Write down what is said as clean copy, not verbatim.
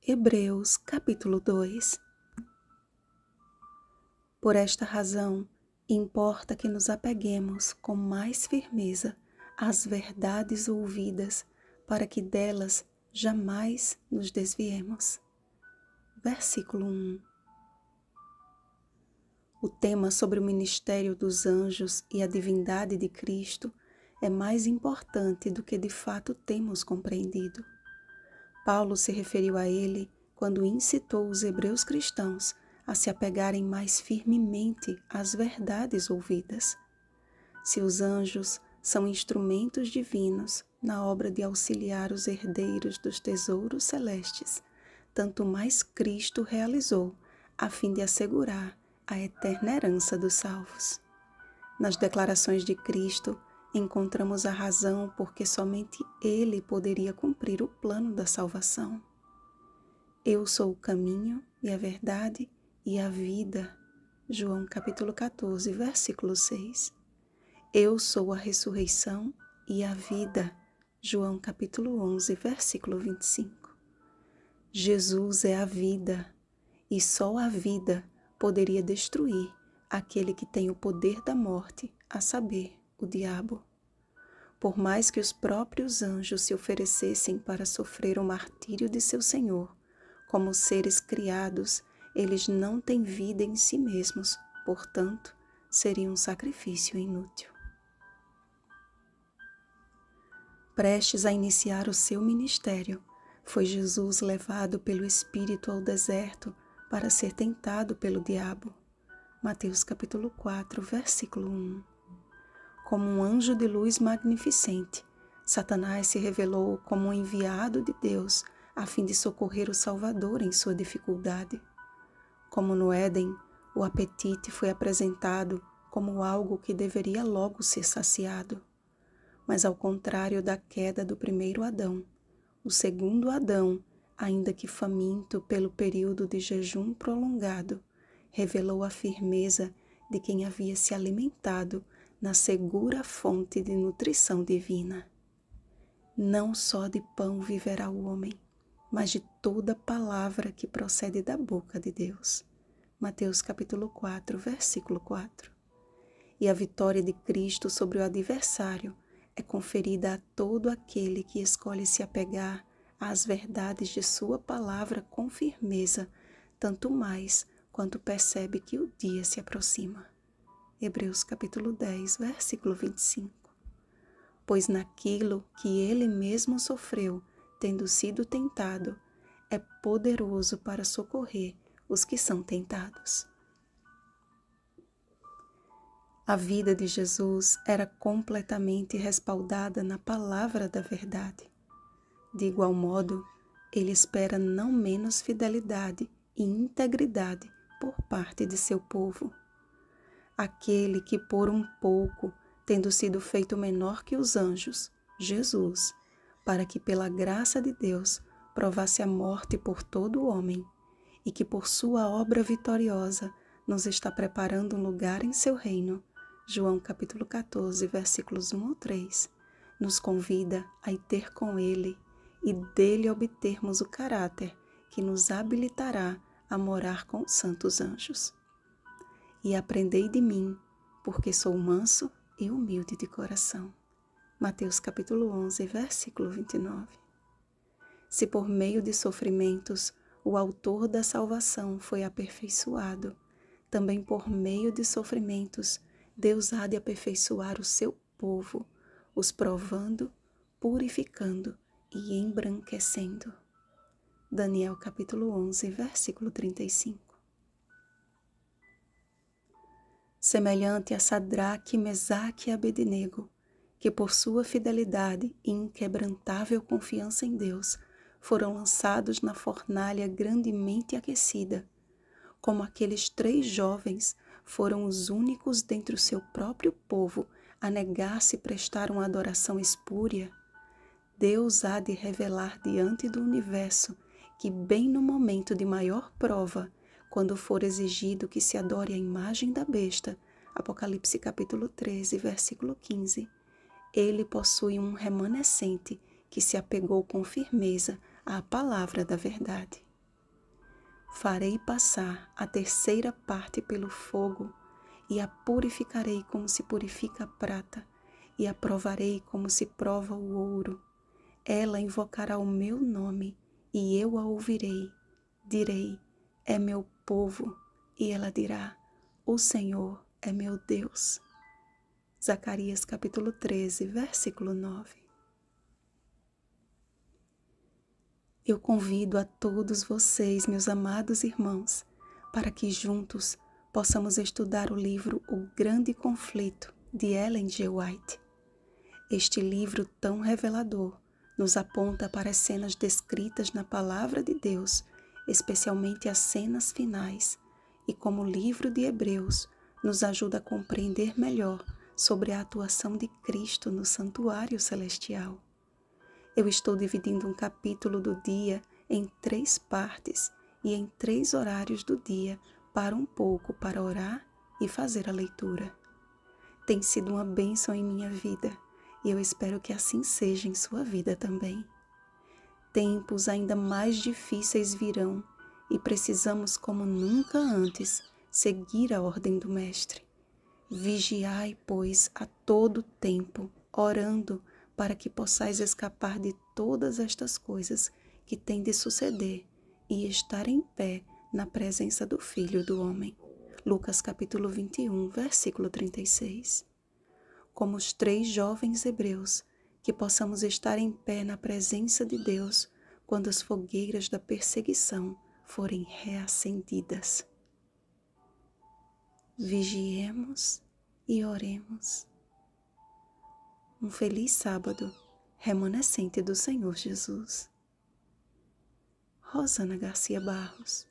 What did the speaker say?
Hebreus capítulo 2. Por esta razão, importa que nos apeguemos com mais firmeza às verdades ouvidas, para que delas jamais nos desviemos. Versículo 1. O tema sobre o ministério dos anjos e a divindade de Cristo é mais importante do que de fato temos compreendido. Paulo se referiu a ele quando incitou os hebreus cristãos a se apegarem mais firmemente às verdades ouvidas. Se os anjos são instrumentos divinos na obra de auxiliar os herdeiros dos tesouros celestes, tanto mais Cristo realizou a fim de assegurar a eterna herança dos salvos. Nas declarações de Cristo, encontramos a razão porque somente Ele poderia cumprir o plano da salvação. Eu sou o caminho e a verdade e a vida. João capítulo 14, versículo 6. Eu sou a ressurreição e a vida. João capítulo 11, versículo 25. Jesus é a vida, e só a vida poderia destruir aquele que tem o poder da morte, a saber, o diabo. Por mais que os próprios anjos se oferecessem para sofrer o martírio de seu Senhor, como seres criados, eles não têm vida em si mesmos, portanto, seria um sacrifício inútil. Prestes a iniciar o seu ministério, foi Jesus levado pelo Espírito ao deserto para ser tentado pelo diabo. Mateus capítulo 4, versículo 1. Como um anjo de luz magnificente, Satanás se revelou como um enviado de Deus a fim de socorrer o Salvador em sua dificuldade. Como no Éden, o apetite foi apresentado como algo que deveria logo ser saciado. Mas ao contrário da queda do primeiro Adão, o segundo Adão, ainda que faminto pelo período de jejum prolongado, revelou a firmeza de quem havia se alimentado na segura fonte de nutrição divina. Não só de pão viverá o homem, mas de toda palavra que procede da boca de Deus. Mateus capítulo 4, versículo 4. E a vitória de Cristo sobre o adversário é conferida a todo aquele que escolhe se apegar às verdades de sua palavra com firmeza, tanto mais quanto percebe que o dia se aproxima. Hebreus capítulo 10, versículo 25. Pois naquilo que ele mesmo sofreu, tendo sido tentado, é poderoso para socorrer os que são tentados. A vida de Jesus era completamente respaldada na palavra da verdade. De igual modo, ele espera não menos fidelidade e integridade por parte de seu povo. Aquele que por um pouco, tendo sido feito menor que os anjos, Jesus, para que pela graça de Deus provasse a morte por todo o homem, e que por sua obra vitoriosa nos está preparando um lugar em seu reino, João capítulo 14, versículos 1 ao 3, nos convida a ir ter com ele e dele obtermos o caráter que nos habilitará a morar com os santos anjos. E aprendei de mim, porque sou manso e humilde de coração. Mateus capítulo 11, versículo 29. Se por meio de sofrimentos o autor da salvação foi aperfeiçoado, também por meio de sofrimentos Deus há de aperfeiçoar o seu povo, os provando, purificando e embranquecendo. Daniel capítulo 11, versículo 35. Semelhante a Sadraque, Mesaque e Abednego, que por sua fidelidade e inquebrantável confiança em Deus foram lançados na fornalha grandemente aquecida, como aqueles 3 jovens foram os únicos dentre o seu próprio povo a negar-se e prestar uma adoração espúria, Deus há de revelar diante do universo que bem no momento de maior prova, quando for exigido que se adore a imagem da besta, Apocalipse capítulo 13, versículo 15, ele possui um remanescente que se apegou com firmeza à palavra da verdade. farei passar a terceira parte pelo fogo, e a purificarei como se purifica a prata, e a provarei como se prova o ouro. Ela invocará o meu nome, e eu a ouvirei. Direi, é meu povo, e ela dirá, o Senhor é meu Deus. Zacarias capítulo 13, versículo 9. Eu convido a todos vocês, meus amados irmãos, para que juntos possamos estudar o livro O Grande Conflito, de Ellen G. White. Este livro tão revelador nos aponta para as cenas descritas na Palavra de Deus, especialmente as cenas finais, e como o livro de Hebreus nos ajuda a compreender melhor sobre a atuação de Cristo no santuário celestial. Eu estou dividindo um capítulo do dia em 3 partes e em 3 horários do dia para um pouco para orar e fazer a leitura. Tem sido uma bênção em minha vida e eu espero que assim seja em sua vida também. Tempos ainda mais difíceis virão e precisamos, como nunca antes, seguir a ordem do Mestre. Vigiai, pois, a todo tempo, orando, para que possais escapar de todas estas coisas que têm de suceder e estar em pé na presença do Filho do Homem. Lucas capítulo 21, versículo 36. Como os 3 jovens hebreus, que possamos estar em pé na presença de Deus quando as fogueiras da perseguição forem reacendidas. Vigiemos e oremos. Um feliz sábado, remanescente do Senhor Jesus. Rosana Garcia Barros.